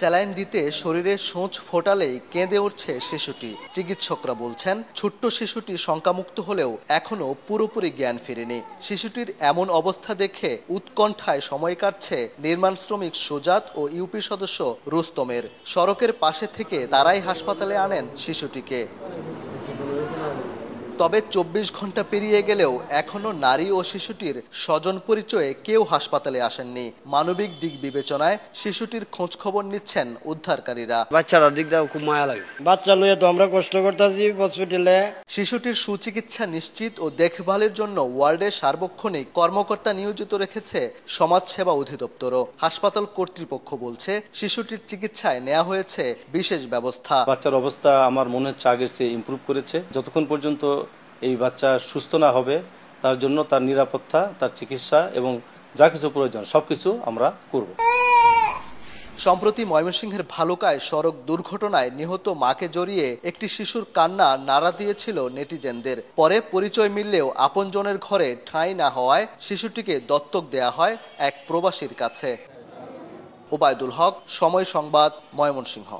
Saline দিতে শরীরে সূঁচ ফোটালেই কেঁদে উঠছে শিশুটি। চিকিৎসকরা বলছেন ছোট্ট শিশুটি শঙ্কামুক্ত হলেও এখনও পুরোপুরি জ্ঞান ফেরেনি। শিশুটির এমন অবস্থা দেখে উৎকণ্ঠায় সময় কাটছে নির্মাণ শ্রমিক সুজাত ও ইউপি সদস্য রুস্তমের। সড়কের পাশে থেকে তারাই হাসপাতালে আনেন শিশুটিকে। তবে ২৪ ঘন্টা পেরিয়ে গেলেও এখনও নারী ও শিশুটির স্বজন পরিচয়ে কেউ হাসপাতালে আসেননি। মানবিক দিক বিবেচনায় শিশুটির খোঁজ খবর নিচ্ছেন উদ্ধারকারীরা। বাচ্চাটার দিক দিয়ে খুব মায়া লাগছে। বাচ্চা লইয়া তো আমরা কষ্ট করতেছি হসপিটালে। শিশুটির সুচিকিৎসা নিশ্চিত ও দেখভালের জন্য ওয়ার্ডে সার্বক্ষণিক কর্মকর্তা নিয়োজিত রেখেছে সমাজসেবা অধিদপ্তরও। হাসপাতাল কর্তৃপক্ষ বলছে শিশুটির চিকিৎসায় নেওয়া হয়েছে বিশেষ ব্যবস্থা। বাচ্চার অবস্থা আমার মনে হচ্ছে আগের চেয়ে ইমপ্রুভ করেছে। যতক্ষণ পর্যন্ত এই বাচ্চা সুস্থ না হবে তার জন্য তার নিরাপত্তা, তার চিকিৎসা এবং যা কিছু প্রয়োজন সবকিছু আমরা করব। সম্প্রতি ময়মনসিংহের ভালুকায় সড়ক দুর্ঘটনায় নিহত মাকে জড়িয়ে একটি শিশুর কান্না নাড়া দিয়েছিল নেটিজেনদের। পরে পরিচয় মিললেও আপনজনের ঘরে ঠাঁই না হওয়ায় শিশুটিকে দত্তক দেয়া হয় এক প্রবাসীর কাছে। ওবায়দুল হক, সময় সংবাদ, ময়মনসিংহ।